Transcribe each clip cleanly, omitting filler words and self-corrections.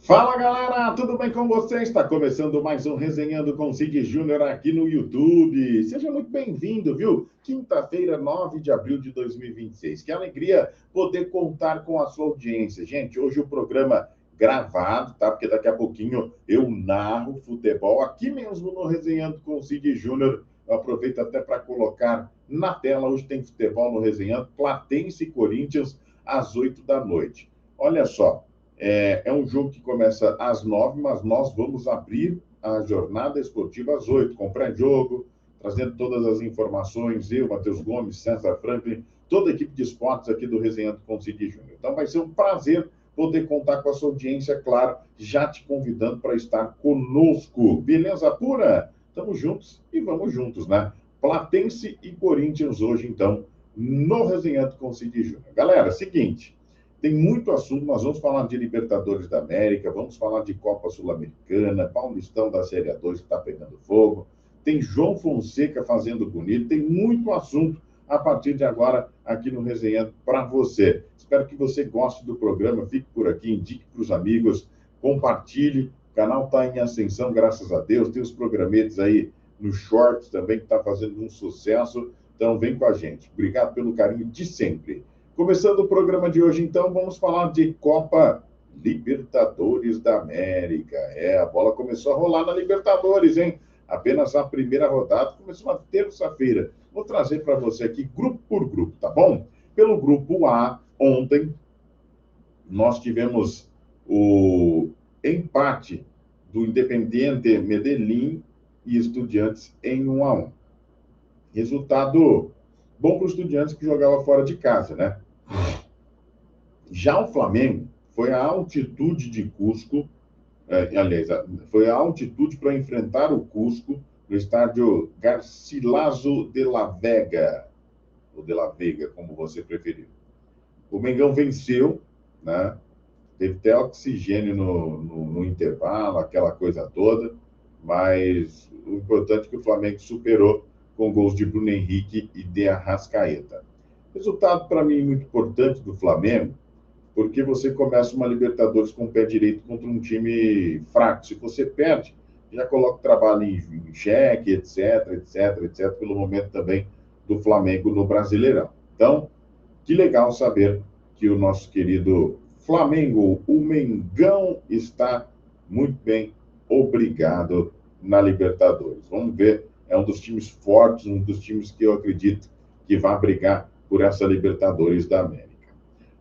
Fala galera, tudo bem com vocês? Está começando mais um Resenhando com Cid Júnior aqui no YouTube. Seja muito bem-vindo, viu? Quinta-feira, 9 de abril de 2026. Que alegria poder contar com a sua audiência. Gente, hoje o programa gravado, tá? Porque daqui a pouquinho eu narro futebol aqui mesmo no Resenhando com Cid Júnior. Eu aproveito até para colocar na tela. Hoje tem futebol no Resenhando, Platense e Corinthians, às 8 da noite. Olha só. É um jogo que começa às 9, mas nós vamos abrir a jornada esportiva às 8, com pré-jogo, trazendo todas as informações, eu, Matheus Gomes, César Franklin, toda a equipe de esportes aqui do Resenhando com Cid Júnior. Então vai ser um prazer poder contar com a sua audiência, claro, já te convidando para estar conosco. Beleza pura? Estamos juntos e vamos juntos, né? Platense e Corinthians hoje, então, no Resenhando com Cid Júnior. Galera, seguinte... Tem muito assunto, nós vamos falar de Libertadores da América, vamos falar de Copa Sul-Americana, Paulistão da Série A2 que está pegando fogo, tem João Fonseca fazendo bonito, tem muito assunto a partir de agora aqui no Resenhando para você. Espero que você goste do programa, fique por aqui, indique para os amigos, compartilhe, o canal está em ascensão, graças a Deus, tem os programetes aí no Shorts também que está fazendo um sucesso, então vem com a gente. Obrigado pelo carinho de sempre. Começando o programa de hoje, então, vamos falar de Copa Libertadores da América. A bola começou a rolar na Libertadores, hein? Apenas a primeira rodada começou na terça-feira. Vou trazer para você aqui grupo por grupo, tá bom? Pelo grupo A, ontem, nós tivemos o empate do Independiente Medellín e Estudiantes em 1-1. Resultado bom para o Estudiantes que jogava fora de casa, né? Já o Flamengo foi a altitude de Cusco, foi a altitude para enfrentar o Cusco no estádio Garcilaso de la Vega, ou de la Vega, como você preferir. O Mengão venceu, né? Teve até oxigênio no intervalo, aquela coisa toda, mas o importante é que o Flamengo superou com gols de Bruno Henrique e de Arrascaeta. Resultado, para mim, muito importante do Flamengo, porque você começa uma Libertadores com o pé direito contra um time fraco. Se você perde, já coloca o trabalho em xeque, etc, pelo momento também do Flamengo no Brasileirão. Então, que legal saber que o nosso querido Flamengo, o Mengão, está muito bem, obrigado, na Libertadores. Vamos ver, é um dos times fortes, um dos times que eu acredito que vai brigar por essa Libertadores da América.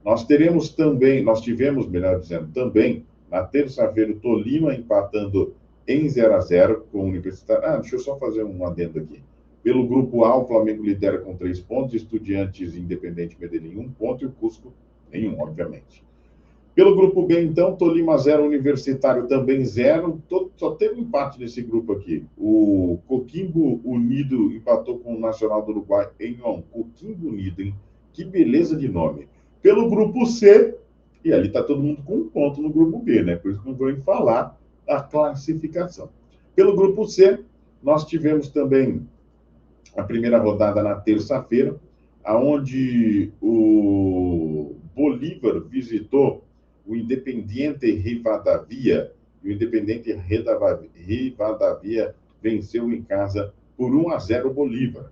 Nós tivemos, melhor dizendo, também, na terça-feira, o Tolima empatando em 0-0 com o Universitário. Deixa eu só fazer um adendo aqui. Pelo grupo A, o Flamengo lidera com 3 pontos, Estudiantes e Independente Medellín 1 ponto e o Cusco nenhum, obviamente. Pelo grupo B, então, Tolima 0, Universitário também 0. Só teve empate nesse grupo aqui. O Coquimbo Unido empatou com o Nacional do Uruguai em 1. Coquimbo Unido, hein? Que beleza de nome. Pelo grupo C, e ali está todo mundo com 1 ponto no grupo B, né? Por isso que não vou nem falar a classificação. Pelo grupo C, nós tivemos também a primeira rodada na terça-feira, aonde o Bolívar visitou o Independiente Rivadavia, e o Independiente Rivadavia venceu em casa por 1-0 o Bolívar.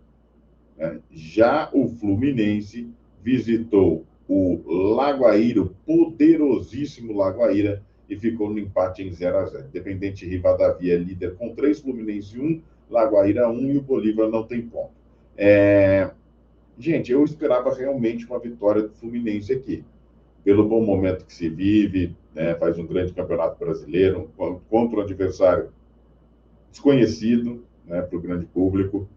Já o Fluminense visitou o Lagoaíra, o poderosíssimo Lagoaíra, e ficou no empate em 0-0. Independente Rivadavia é líder com 3, Fluminense 1, Lagoaíra 1 e o Bolívar não tem ponto. Gente, eu esperava realmente uma vitória do Fluminense aqui, pelo bom momento que se vive, né, faz um grande campeonato brasileiro, contra um adversário desconhecido, né, para o grande público.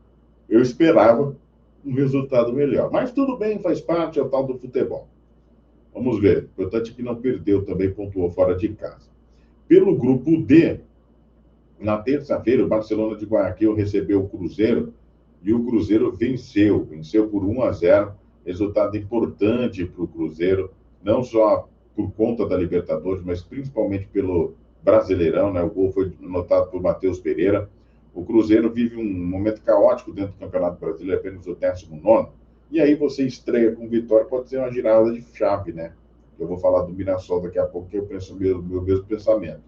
Eu esperava um resultado melhor. Mas tudo bem, faz parte, é o tal do futebol. Vamos ver. O importante é que não perdeu, também pontuou fora de casa. Pelo grupo D, na terça-feira, o Barcelona de Guayaquil recebeu o Cruzeiro e o Cruzeiro venceu por 1-0. Resultado importante para o Cruzeiro, não só por conta da Libertadores, mas principalmente pelo Brasileirão, né? O gol foi anotado por Matheus Pereira. O Cruzeiro vive um momento caótico dentro do Campeonato Brasileiro, apenas o 19º. E aí você estreia com vitória, pode ser uma girada de chave, né? Eu vou falar do Mirassol daqui a pouco, que eu penso meu mesmo pensamento.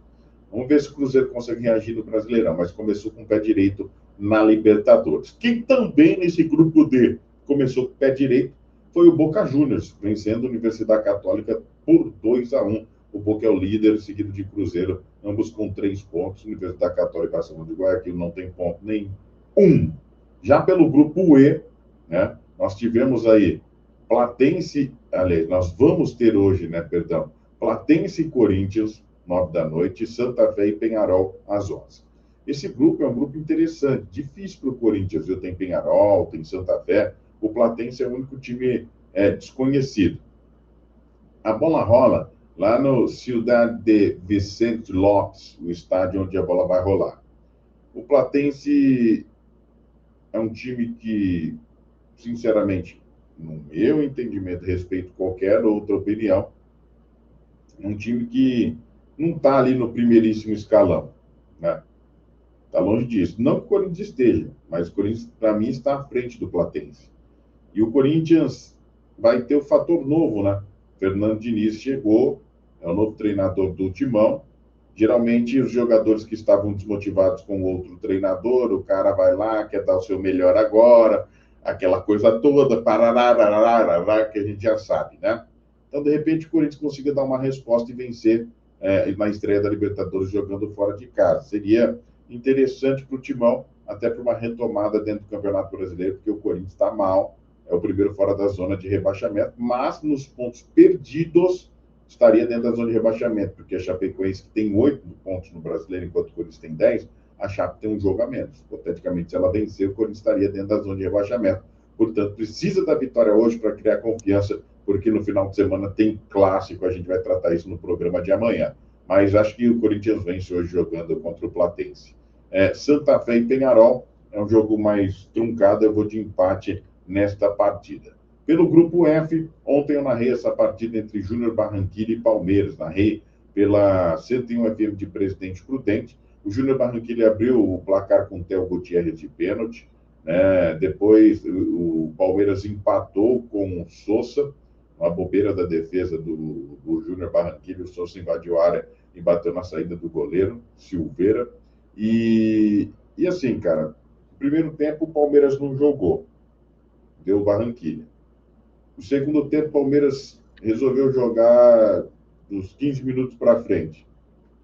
Vamos ver se o Cruzeiro consegue reagir no Brasileirão, mas começou com o pé direito na Libertadores. Quem também nesse grupo D começou com o pé direito foi o Boca Juniors, vencendo a Universidade Católica por 2-1. O Boca é o líder, seguido de Cruzeiro, ambos com 3 pontos. Universidade Católica, a segunda de Guayaquil, não tem ponto nenhum. Já pelo grupo E, né, nós tivemos aí Platense, aliás, nós vamos ter hoje, né, perdão, Platense e Corinthians, 9 da noite, Santa Fé e Penharol, às 11. Esse grupo é um grupo interessante, difícil para o Corinthians, viu? Tem Penharol, tem Santa Fé, o Platense é o único time desconhecido. A bola rola lá no Ciudad de Vicente Lopes, o estádio onde a bola vai rolar. O Platense é um time que, sinceramente, no meu entendimento, respeito qualquer outra opinião, é um time que não está ali no primeiríssimo escalão, né? Está longe disso. Não que o Corinthians esteja, mas o Corinthians, para mim, está à frente do Platense. E o Corinthians vai ter o fator novo, né? Fernando Diniz chegou, é o novo treinador do Timão. Geralmente, os jogadores que estavam desmotivados com outro treinador, o cara vai lá, quer dar o seu melhor agora, aquela coisa toda, parará, que a gente já sabe, né? Então, de repente, o Corinthians consiga dar uma resposta e vencer na estreia da Libertadores jogando fora de casa. Seria interessante para o Timão, até para uma retomada dentro do Campeonato Brasileiro, porque o Corinthians está mal, é o primeiro fora da zona de rebaixamento, mas nos pontos perdidos estaria dentro da zona de rebaixamento, porque a Chapecoense, que tem 8 pontos no Brasileiro, enquanto o Corinthians tem 10, a Chape tem um jogo a menos. Hipoteticamente, se ela vencer, o Corinthians estaria dentro da zona de rebaixamento. Portanto, precisa da vitória hoje para criar confiança, porque no final de semana tem clássico, a gente vai tratar isso no programa de amanhã. Mas acho que o Corinthians vence hoje jogando contra o Platense. Santa Fé e Penharol é um jogo mais truncado, eu vou de empate nesta partida. Pelo grupo F, ontem eu narrei essa partida entre Júnior Barranquilla e Palmeiras, narrei pela 101 FM de Presidente Prudente. O Júnior Barranquilla abriu o placar com o Theo Gutierrez de pênalti, né? Depois o Palmeiras empatou com o Sousa, uma bobeira da defesa do Júnior Barranquilla. O Sousa invadiu a área e bateu na saída do goleiro, Silveira. E assim, cara, no primeiro tempo o Palmeiras não jogou, deu Barranquilla. No segundo tempo, o Palmeiras resolveu jogar dos 15 minutos para frente.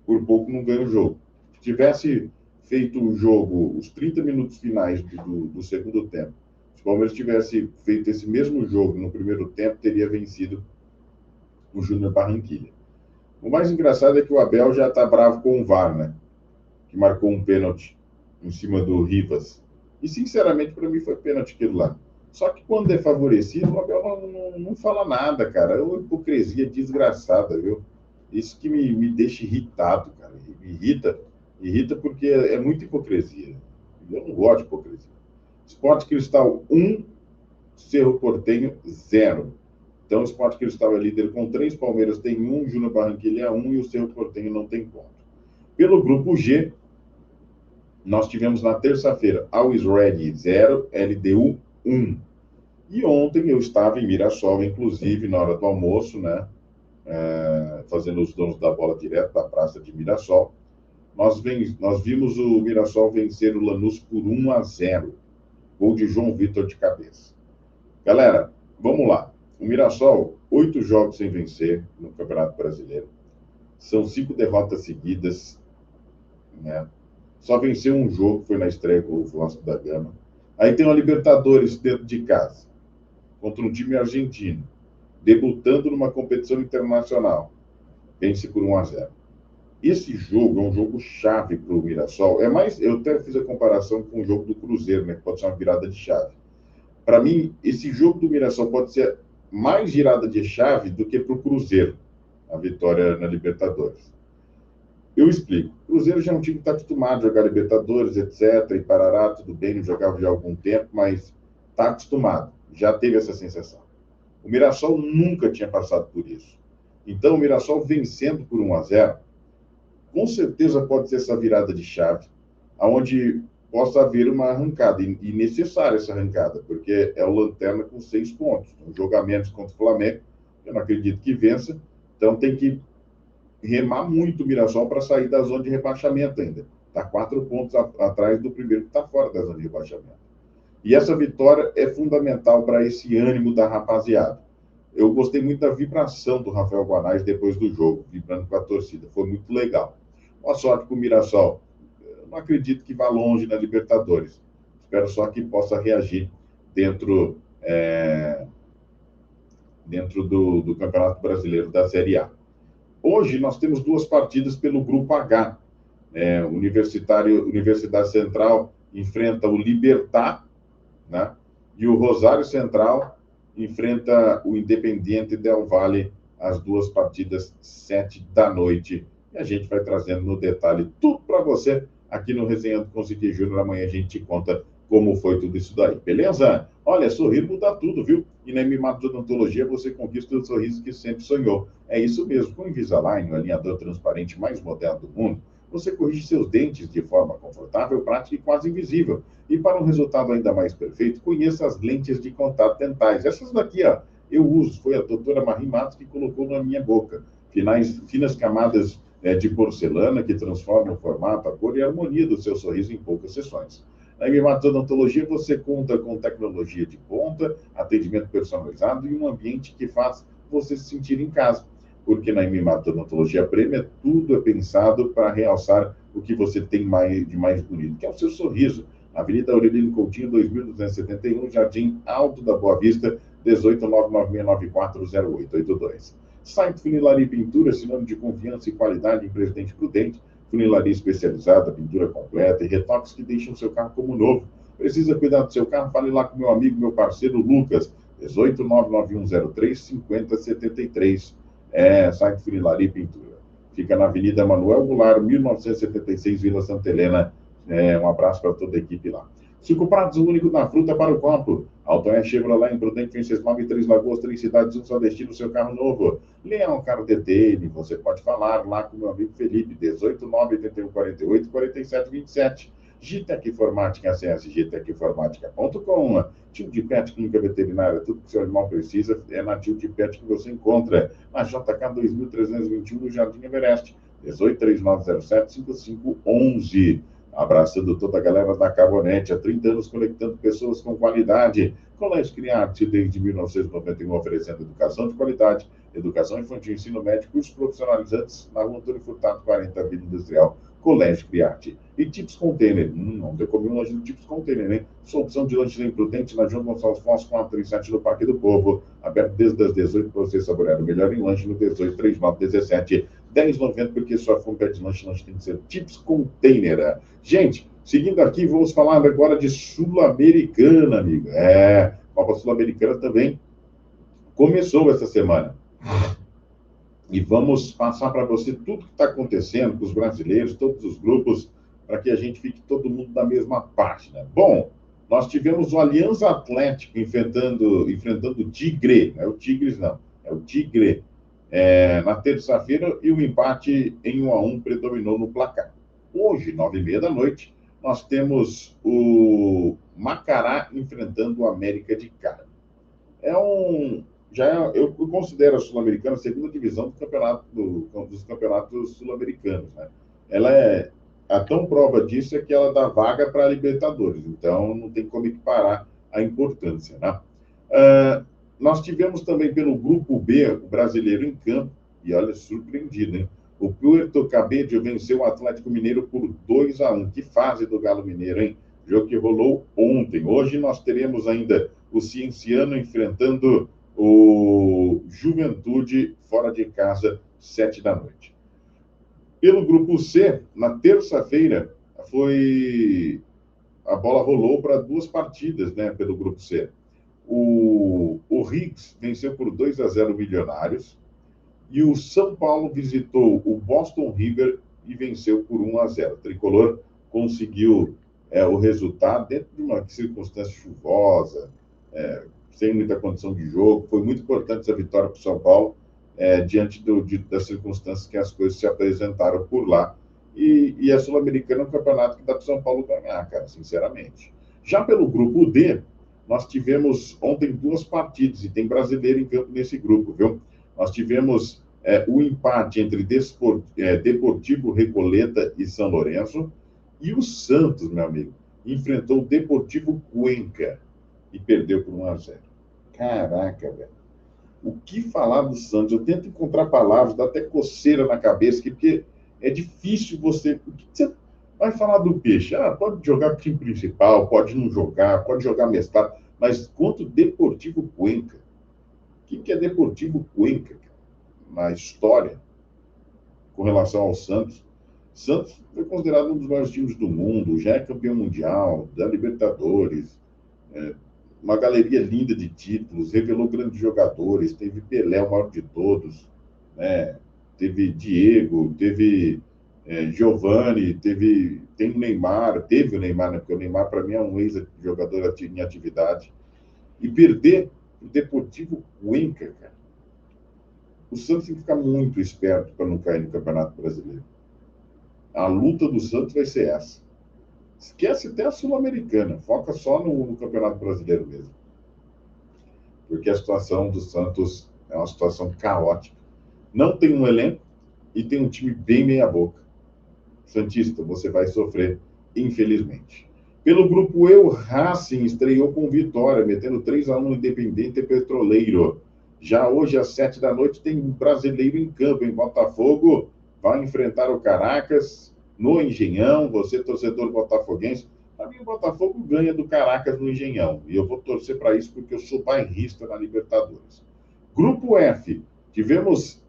Por pouco não ganha o jogo. Se tivesse feito o jogo, os 30 minutos finais do segundo tempo, se o Palmeiras tivesse feito esse mesmo jogo no primeiro tempo, teria vencido o Júnior Barranquilla. O mais engraçado é que o Abel já está bravo com o VAR, né? Que marcou um pênalti em cima do Rivas. E, sinceramente, para mim foi pênalti aquilo lá. Só que quando é favorecido, o Abel não fala nada, cara. É uma hipocrisia desgraçada, viu? Isso que me deixa irritado, cara. Me irrita porque é muita hipocrisia. Eu não gosto de hipocrisia. Sport Cristal 1, Cerro Porteño 0. Então, o Sport Cristal é líder com 3, Palmeiras tem 1, Júnior Barranquilla 1 e o Cerro Porteño não tem ponto. Pelo grupo G, nós tivemos na terça-feira Always Ready 0, LDU 1. E ontem eu estava em Mirassol, inclusive, na hora do almoço, né? Fazendo os donos da bola direto da praça de Mirassol. Nós vimos o Mirassol vencer o Lanús por 1-0. Gol de João Vitor de cabeça. Galera, vamos lá. O Mirassol, 8 jogos sem vencer no Campeonato Brasileiro. São 5 derrotas seguidas, né? Só venceu um jogo, foi na estreia com o Vasco da Gama. Aí tem uma Libertadores dentro de casa, contra um time argentino, debutando numa competição internacional. Vence por 1-0. Esse jogo é um jogo chave para o Mirassol. Eu até fiz a comparação com o jogo do Cruzeiro, né, que pode ser uma virada de chave. Para mim, esse jogo do Mirassol pode ser mais virada de chave do que para o Cruzeiro, a vitória na Libertadores. Eu explico. O Cruzeiro já é um time que está acostumado a jogar Libertadores, etc. E parará, tudo bem, não jogava já há algum tempo, mas está acostumado. Já teve essa sensação. O Mirassol nunca tinha passado por isso. Então, o Mirassol vencendo por 1-0, com certeza pode ser essa virada de chave, onde possa haver uma arrancada. E necessária essa arrancada, porque é o Lanterna com 6 pontos. Um jogo a menos contra o Flamengo. Eu não acredito que vença, Então tem que remar muito o Mirassol para sair da zona de rebaixamento ainda. Está 4 pontos atrás do primeiro que está fora da zona de rebaixamento. E essa vitória é fundamental para esse ânimo da rapaziada. Eu gostei muito da vibração do Rafael Guanais depois do jogo, vibrando com a torcida. Foi muito legal. Boa sorte para o Mirassol. Eu não acredito que vá longe na Libertadores. Espero só que possa reagir dentro, dentro do Campeonato Brasileiro da Série A. Hoje nós temos 2 partidas pelo Grupo H. Universidade Central enfrenta o Libertad, né? E o Rosário Central enfrenta o Independiente Del Valle, as 2 partidas 7 da noite. E a gente vai trazendo no detalhe tudo para você aqui no Resenhando com Zique Júnior. Amanhã a gente te conta como foi tudo isso daí, beleza? Olha, sorrir muda tudo, viu? E na Mimato Odontologia você conquista o sorriso que sempre sonhou. É isso mesmo, com o Invisalign, o alinhador transparente mais moderno do mundo, você corrige seus dentes de forma confortável, prática e quase invisível. E para um resultado ainda mais perfeito, conheça as lentes de contato dentais. Essas daqui, ó, eu uso. Foi a doutora Marie Matos que colocou na minha boca. Finas camadas de porcelana que transformam o formato, a cor e a harmonia do seu sorriso em poucas sessões. Na Mimato Odontologia você conta com tecnologia de ponta, atendimento personalizado e um ambiente que faz você se sentir em casa. Porque na Mimato Odontologia Prêmio tudo é pensado para realçar o que você tem de mais bonito, que é o seu sorriso. Avenida Aurelino Coutinho, 2271, Jardim Alto da Boa Vista, 18996940882. Site Funilaria Pintura, sinônimo de confiança e qualidade em Presidente Prudente. Funilaria especializada, pintura completa e retoques que deixam o seu carro como novo. Precisa cuidar do seu carro? Fale lá com meu amigo, meu parceiro Lucas, 18991035073. Site Funilaria Pintura. Fica na Avenida Manuel Goulart, 1976, Vila Santa Helena. Um abraço para toda a equipe lá. Cinco Pratos, o único na fruta para o copo. Autonha Chevrolet, em Prudente, Venceslau e 3 Lagoas, 3 cidades, um só destino, seu carro novo. Leão Carro DTN, você pode falar lá com o meu amigo Felipe, 18981484727. Gitec Informática, acesse gitecinformática.com. Tio de Pet, Clínica Veterinária, tudo que o seu animal precisa é na Tio de Pet que você encontra. Na JK 2321, no Jardim Everest, 1839075511. Abraçando toda a galera da Carbonete, há 30 anos conectando pessoas com qualidade. Colégio Criarte, desde 1991, oferecendo educação de qualidade, educação infantil, ensino médio, cursos profissionalizantes na Rua Antônio Furtado, 40, Vila Industrial, Colégio Criarte. E Tips Container, não deu comigo um lanche do Tips Container, né? Sua opção de lanche Prudente na João Gonçalves Fonso, 437 do Parque do Povo, aberto desde as 18 para você saborear o melhor em lanche no 183917. 10,90, porque sua fome pede lanche tem que ser Tips Container. Gente, seguindo aqui, vamos falar agora de Sul-Americana, amigo. Copa Sul-Americana também começou essa semana. E vamos passar para você tudo que está acontecendo com os brasileiros, todos os grupos, para que a gente fique todo mundo na mesma página. Bom, nós tivemos o Alianza Atlético enfrentando o Tigre, não é o Tigres não, é o Tigre, na terça-feira, e o empate em 1-1 predominou no placar. Hoje, 9h30 da noite, nós temos o Macará enfrentando o América de Cali. Eu considero a Sul-Americana a segunda divisão dos campeonatos sul-americanos, né? A tão prova disso é que ela dá vaga para a Libertadores, então não tem como equiparar a importância, né? Nós tivemos também pelo Grupo B, o brasileiro em campo, e olha, surpreendido, hein? O Puerto Cabello venceu o Atlético Mineiro por 2-1. Que fase do Galo Mineiro, hein? Jogo que rolou ontem. Hoje nós teremos ainda o Cienciano enfrentando o Juventude fora de casa, 7 da noite. Pelo Grupo C, na terça-feira, a bola rolou para 2 partidas, né, pelo Grupo C. O Higgs venceu por 2-0 o Milionários, e o São Paulo visitou o Boston River e venceu por 1-0. O Tricolor conseguiu o resultado dentro de uma circunstância chuvosa, sem muita condição de jogo. Foi muito importante essa vitória para o São Paulo, diante das circunstâncias que as coisas se apresentaram por lá. E a Sul-Americana é um campeonato que dá para o São Paulo ganhar, cara, sinceramente. Já pelo Grupo D, nós tivemos ontem 2 partidas, e tem brasileiro em campo nesse grupo, viu? Nós tivemos o empate entre Deportivo Recoleta e São Lourenço. E o Santos, meu amigo, enfrentou o Deportivo Cuenca e perdeu por 1-0. Caraca, velho. O que falar do Santos? Eu tento encontrar palavras, dá até coceira na cabeça, porque é difícil você... O que você vai falar do Peixe? Pode jogar time principal, pode não jogar, pode jogar mestrado, mas contra o Deportivo Cuenca. O que é Deportivo Cuenca, cara, na história, com relação ao Santos? Santos foi considerado um dos maiores times do mundo, já é campeão mundial, da Libertadores, uma galeria linda de títulos, revelou grandes jogadores, teve Pelé, o maior de todos, né? Teve Diego, teve Giovani, tem o Neymar, teve o Neymar, né? Porque o Neymar, para mim, é um ex-jogador em atividade. E perder o Deportivo Cuenca, cara. O Santos tem que ficar muito esperto para não cair no Campeonato Brasileiro. A luta do Santos vai ser essa. Esquece até a Sul-Americana, foca só no Campeonato Brasileiro mesmo. Porque a situação do Santos é uma situação caótica. Não tem um elenco e tem um time bem meia-boca. Santista, você vai sofrer, infelizmente. Pelo grupo E, o Racing estreou com vitória, metendo 3-1 no Independente Petroleiro. Já hoje, às 7 da noite, tem um brasileiro em campo, em Botafogo. Vai enfrentar o Caracas no Engenhão. Você, torcedor botafoguense, para mim o Botafogo ganha do Caracas no Engenhão. E eu vou torcer para isso porque eu sou bairrista na Libertadores. Grupo F, tivemos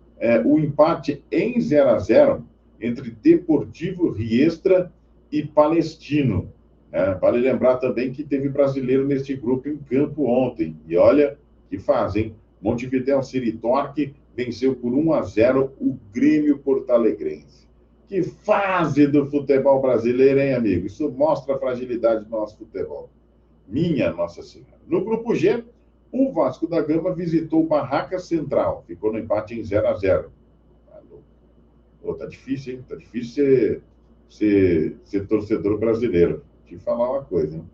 o empate em 0-0 entre Deportivo Riestra e Palestino. Vale lembrar também que teve brasileiro neste grupo em campo ontem. E olha que fazem. Montevidéu City Torque venceu por 1-0 o Grêmio Portalegrense. Que fase do futebol brasileiro, hein, amigo? Isso mostra a fragilidade do nosso futebol. Minha Nossa Senhora. No grupo G, o Vasco da Gama visitou o Barraca Central. Ficou no empate em 0-0. Tá difícil, hein? Tá difícil ser torcedor brasileiro. Te falar uma coisa, hein?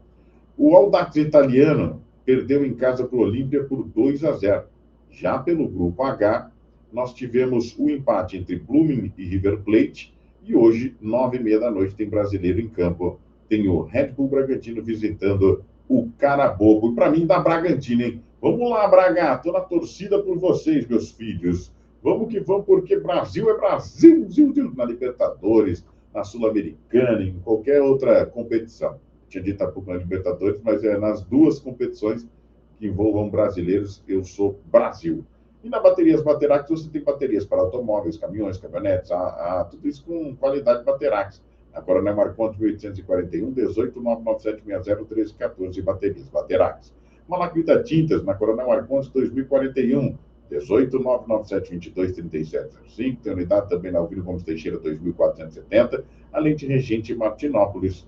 O Audax italiano perdeu em casa para o Olímpia por 2-0. Já pelo grupo H, nós tivemos o empate entre Blooming e River Plate. E hoje, 9h30 da noite, tem brasileiro em campo. Tem o Red Bull Bragantino visitando o Carabobo. E para mim, da Bragantino, hein? Vamos lá, Braga. Estou na torcida por vocês, meus filhos. Vamos que vamos, porque Brasil é Brasil. Na Libertadores, na Sul-Americana, em qualquer outra competição. Tinha dito há pouco na Libertadores, mas nas duas competições que envolvam brasileiros, eu sou Brasil. E na Baterias Baterax, você tem baterias para automóveis, caminhões, caminhonetes, tudo isso com qualidade Baterax. A Coronel Marcondes 1841, 18997601314, baterias Baterax. Malaquita Tintas, na Coronel Marcondes 2041, 18997223705. Tem unidade também na Alvino Gomes Teixeira 2470, além de Regente Martinópolis.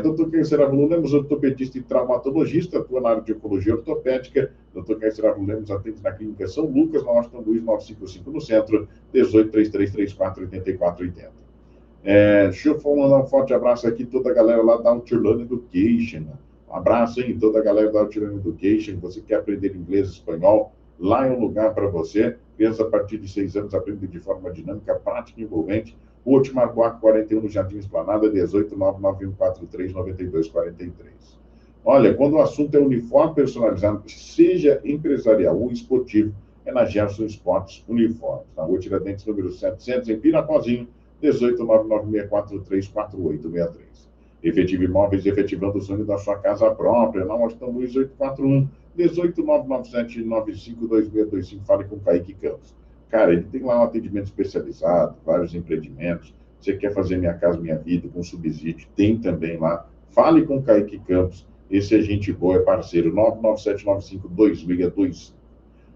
Dr. Kaiser Avulo Lemos, ortopedista e traumatologista, atua na área de oncologia ortopédica. Dr. Kaiser Avulo Lemos atende na Clínica São Lucas, na Washington Luiz 955 no centro, 1833348480. Deixa eu mandar um forte abraço aqui, toda a galera lá da Outland Education. Um abraço, hein, toda a galera da Outland Education. Você quer aprender inglês e espanhol? Lá é um lugar para você. Criança a partir de 6 anos aprende de forma dinâmica, prática e envolvente. O Otmar Buarque 41 no Jardim Esplanada, 18991439243. Olha, quando o assunto é uniforme personalizado, seja empresarial ou esportivo, é na Gerson Esportes Uniformes. Na Rua Tiradentes, número 700, em Pirapozinho, 18996434863. Efetivo Imóveis, efetivando o sonho da sua casa própria. Na Washington Luiz 841, 18997952625. Fale com o Kaique Campos. Cara, ele tem lá um atendimento especializado, vários empreendimentos. Você quer fazer Minha Casa Minha Vida com subsídio? Tem também lá. Fale com o Kaique Campos. Esse é gente boa, é parceiro. 997952625.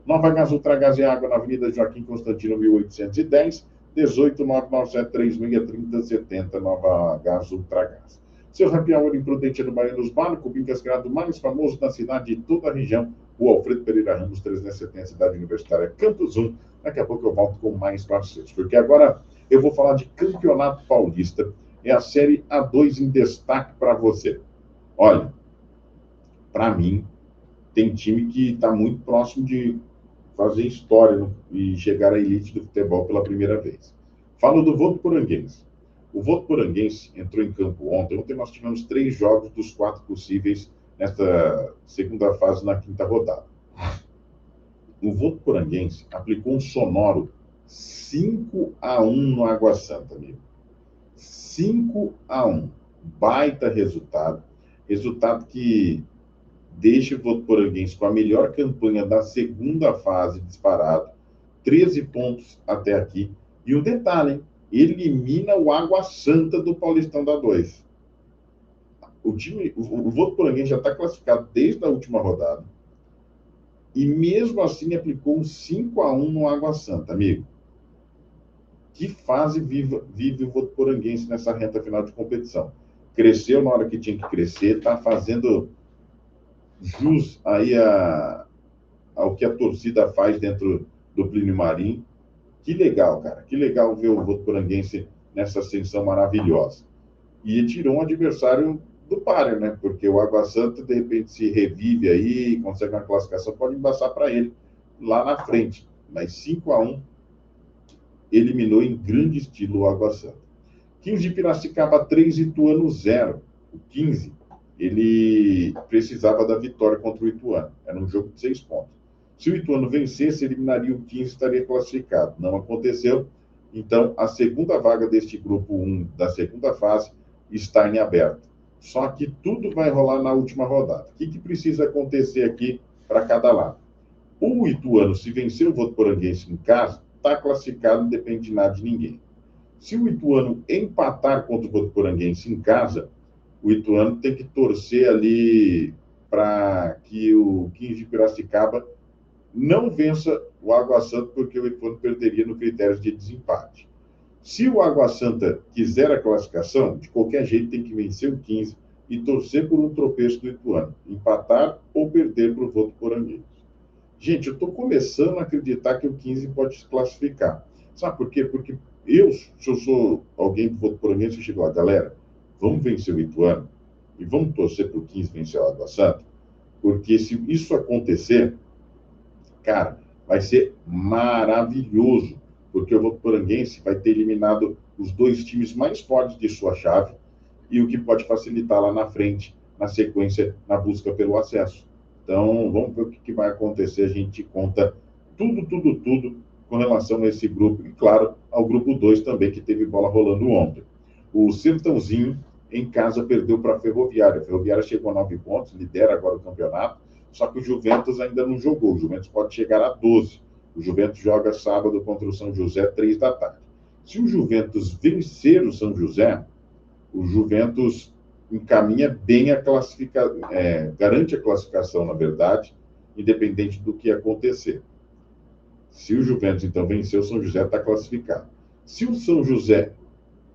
Nova Gás Ultragás e Água na Avenida Joaquim Constantino, 1810. 18997363070. Nova Gás Ultragás. Seu happy hour imprudente no Baianos Bar, Cubim Cascado, mais famoso da cidade e toda a região. O Alfredo Pereira Ramos, 370, Cidade Universitária, Campus 1. Daqui a pouco eu volto com mais parceiros, porque agora eu vou falar de Campeonato Paulista. É a Série A2 em destaque para você. Olha, para mim, tem time que está muito próximo de fazer história e chegar à elite do futebol pela primeira vez. Falo do Votuporanguense. O Votuporanguense entrou em campo ontem. Ontem nós tivemos 3 jogos dos 4 possíveis nesta segunda fase na 5ª rodada. O Votuporanguense aplicou um sonoro 5-1 no Água Santa, amigo. 5-1. Baita resultado. Resultado que deixa o Votuporanguense com a melhor campanha da segunda fase disparado. 13 pontos até aqui. E um detalhe, hein? Elimina o Água Santa do Paulistão da 2. O Votuporanguense já está classificado desde a última rodada. E mesmo assim aplicou um 5-1 no Água Santa, amigo. Que fase vive o Votuporanguense nessa reta final de competição? Cresceu na hora que tinha que crescer, está fazendo jus aí ao que a torcida faz dentro do Plínio Marim. Que legal, cara. Que legal ver o Votuporanguense nessa ascensão maravilhosa. E tirou um adversário do páreo, né? Porque o Água Santa, de repente, se revive aí, consegue uma classificação, pode embaçar para ele lá na frente. Mas 5-1 eliminou em grande estilo o Água Santa. 15 de Piracicaba 3, Ituano 0. O 15, ele precisava da vitória contra o Ituano. Era um jogo de 6 pontos. Se o Ituano vencesse, eliminaria o 15 e estaria classificado. Não aconteceu. Então, a segunda vaga deste grupo 1 da segunda fase está em aberto. Só que tudo vai rolar na última rodada. O que precisa acontecer aqui para cada lado? O Ituano, se vencer o Votuporanguense em casa, está classificado, não depende de nada de ninguém. Se o Ituano empatar contra o Votuporanguense em casa, o Ituano tem que torcer ali para que o 15 de Piracicaba não vença o Água Santa, porque o Ituano perderia no critério de desempate. Se o Água Santa quiser a classificação, de qualquer jeito tem que vencer o 15 e torcer por um tropeço do Ituano, empatar ou perder para o Votuporanguense. Gente, eu estou começando a acreditar que o 15 pode se classificar. Sabe por quê? Porque se eu sou alguém do Votuporanguense, eu chego lá, galera, vamos vencer o Ituano e vamos torcer para o 15 vencer o Água Santa, porque se isso acontecer, cara, vai ser maravilhoso, porque o Votuporanguense vai ter eliminado os 2 times mais fortes de sua chave e o que pode facilitar lá na frente, na sequência, na busca pelo acesso. Então, vamos ver o que vai acontecer. A gente conta tudo com relação a esse grupo. E, claro, ao grupo 2 também, que teve bola rolando ontem. O Sertãozinho, em casa, perdeu para a Ferroviária. A Ferroviária chegou a 9 pontos, lidera agora o campeonato. Só que o Juventus ainda não jogou. O Juventus pode chegar a 12. O Juventus joga sábado contra o São José, 3 da tarde. Se o Juventus vencer o São José, o Juventus encaminha bem a classificação, garante a classificação, na verdade, independente do que acontecer. Se o Juventus, então, vencer, o São José está classificado. Se o São José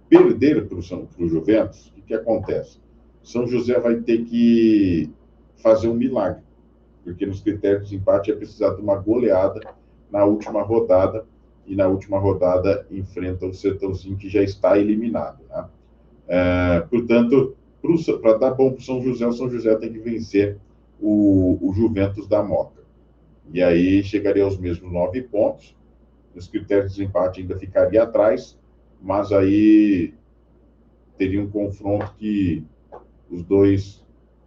perder para o Juventus, o que acontece? O São José vai ter que fazer um milagre, porque nos critérios de empate é precisar de uma goleada na última rodada, e na última rodada enfrenta o Sertãozinho, que já está eliminado, né? Portanto, para dar bom para o São José tem que vencer o Juventus da Moca. E aí chegaria aos mesmos 9 pontos. Nos critérios de empate ainda ficaria atrás, mas aí teria um confronto que os dois,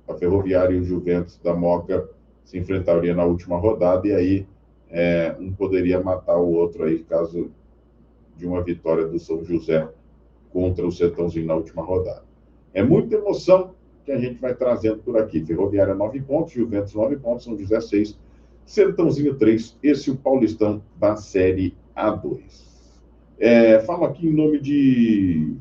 a Ferroviária e o Juventus da Moca, se enfrentariam na última rodada, e aí um poderia matar o outro aí, caso de uma vitória do São José contra o Sertãozinho na última rodada. É muita emoção que a gente vai trazendo por aqui. Ferroviária 9 pontos, Juventus 9 pontos, São José 6, Sertãozinho 3, esse é o Paulistão da Série A2. Falo aqui em nome de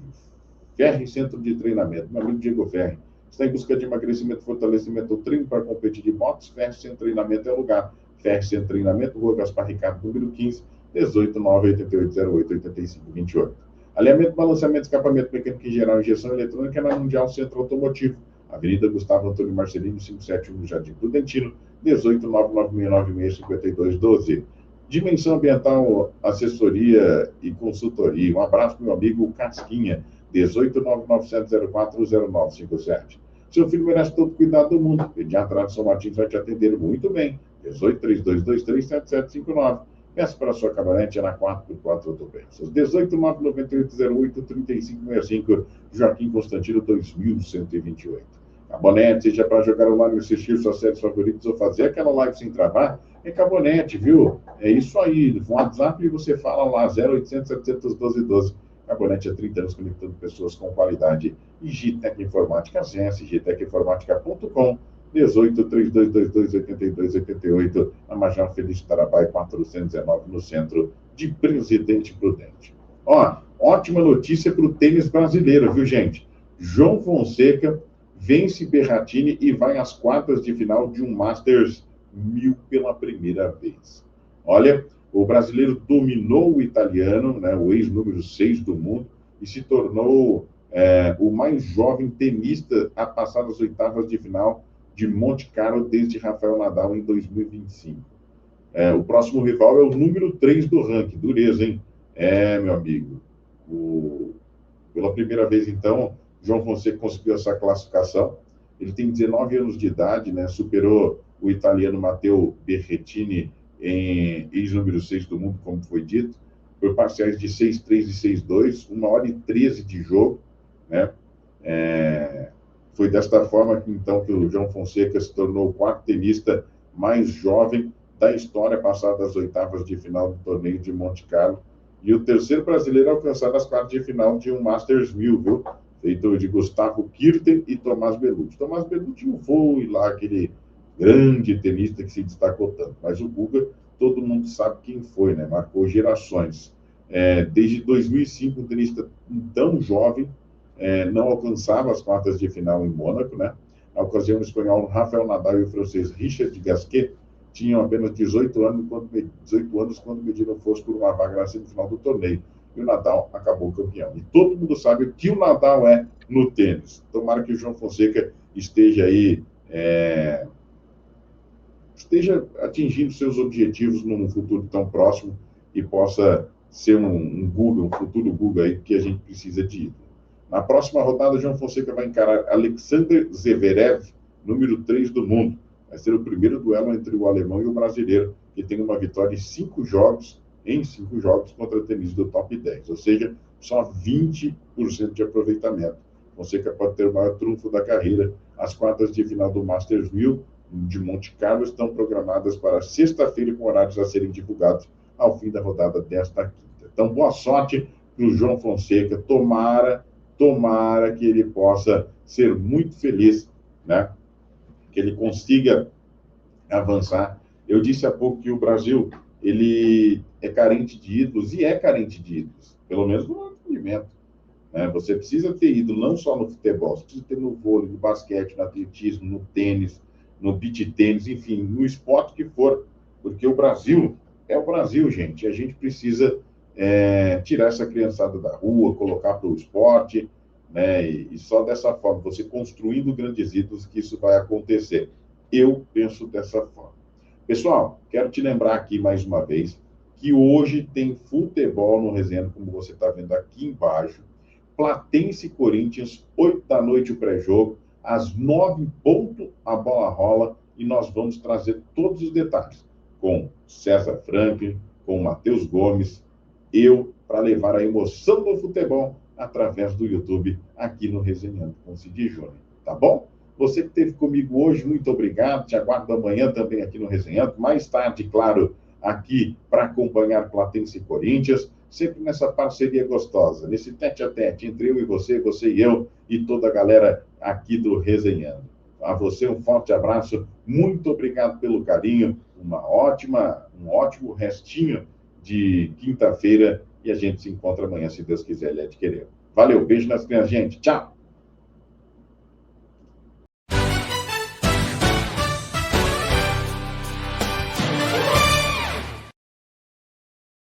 Ferri Centro de Treinamento, meu amigo Diego Ferri. Está em busca de emagrecimento, fortalecimento ou treino para competir de motos? Ferri Centro de Treinamento é o lugar. Ferri Centro de Treinamento, Rua Gaspar Ricardo, número 15, 18988088528. Alinhamento, balanceamento, escapamento mecânico em geral, injeção eletrônica na Mundial Centro Automotivo. Avenida Gustavo Antônio Marcelino, 571, no Jardim Prudentino, 18996565212. Dimensão Ambiental, assessoria e consultoria. Um abraço para meu amigo Casquinha, 18997040957. Seu filho merece todo o cuidado do mundo. Pediatra São Martins vai te atender muito bem. 18-3223-7759. Peça para a sua caminhonete, é na 4x4 Autopeças. 18-998-08-3565, Joaquim Constantino, 2128. Cabonete, seja para jogar online, assistir suas séries favoritas ou fazer aquela live sem travar, é Cabonete, viu? É isso aí. No WhatsApp você fala lá, 0800 712 12. Cabonete há 30 anos conectando pessoas com qualidade. E Gitec Informática, acesse gitecinformática.com, 18-3222-8288, na Major Felício Tarabai, 419, no centro de Presidente Prudente. Ó, ótima notícia para o tênis brasileiro, viu, gente? João Fonseca vence Berrettini e vai às quartas de final de um Masters 1000 pela primeira vez. Olha, o brasileiro dominou o italiano, né, o ex-número 6 do mundo, e se tornou o mais jovem tenista a passar das oitavas de final de Monte Carlo desde Rafael Nadal em 2025. O próximo rival é o número 3 do ranking. Dureza, hein? Meu amigo. Pela primeira vez, então, João Fonseca conseguiu essa classificação. Ele tem 19 anos de idade, né? Superou o italiano Matteo Berrettini em ex-número 6 do mundo, como foi dito, por parciais de 6-3 e 6-2, 1h13 de jogo, né? Foi desta forma que, então, que o João Fonseca se tornou o quarto tenista mais jovem da história, passar das oitavas de final do torneio de Monte Carlo, e o terceiro brasileiro a alcançar as quartas de final de um Masters 1000, viu? Feito de Gustavo Kirten e Tomás Bellucci. Tomás Bellucci não foi lá aquele grande tenista que se destacou tanto, mas o Guga, todo mundo sabe quem foi, né? Marcou gerações. Desde 2005, um tenista tão jovem não alcançava as quartas de final em Mônaco, né? Na ocasião, o espanhol Rafael Nadal e o francês Richard Gasquet tinham apenas 18 anos quando mediram força por uma vaga na semifinal do torneio. E o Nadal acabou campeão. E todo mundo sabe o que o Nadal é no tênis. Tomara que o João Fonseca esteja aí, esteja atingindo seus objetivos num futuro tão próximo e possa ser um Guga, um futuro Guga aí que a gente precisa de ídolo. Na próxima rodada, João Fonseca vai encarar Alexander Zverev, número 3 do mundo. Vai ser o primeiro duelo entre o alemão e o brasileiro, que tem uma vitória em 5 jogos contra tenistas do top 10, ou seja, só 20% de aproveitamento. Fonseca pode ter o maior trunfo da carreira. As quartas de final do Masters 1000 de Monte Carlo estão programadas para sexta-feira, com horários a serem divulgados ao fim da rodada desta quinta. Então, boa sorte para o João Fonseca. Tomara que ele possa ser muito feliz, né? Que ele consiga avançar. Eu disse há pouco que o Brasil, ele é carente de ídolos, e é carente de ídolos, pelo menos no atendimento, né? Você precisa ter ídolo não só no futebol, você precisa ter no vôlei, no basquete, no atletismo, no tênis, no beach tênis, enfim, no esporte que for, porque o Brasil é o Brasil, gente, e a gente precisa tirar essa criançada da rua, colocar para o esporte, né? E só dessa forma, você construindo grandes ídolos, que isso vai acontecer. Eu penso dessa forma. Pessoal, quero te lembrar aqui mais uma vez que hoje tem futebol no Resenha, como você está vendo aqui embaixo. Platense e Corinthians, 8 da noite o pré-jogo, às 9 ponto a bola rola, e nós vamos trazer todos os detalhes com César Franklin, com Matheus Gomes, para levar a emoção do futebol através do YouTube aqui no Resenhando com Cid Júnior, tá bom? Você que esteve comigo hoje, muito obrigado. Te aguardo amanhã também aqui no Resenhando. Mais tarde, claro, aqui para acompanhar Platense e Corinthians, sempre nessa parceria gostosa, nesse tete-a-tete entre eu e você e eu, e toda a galera aqui do Resenhando. A você um forte abraço, muito obrigado pelo carinho, um ótimo restinho de quinta-feira, e a gente se encontra amanhã, se Deus quiser, ele é de querer. Valeu, beijo nas crianças, gente. Tchau!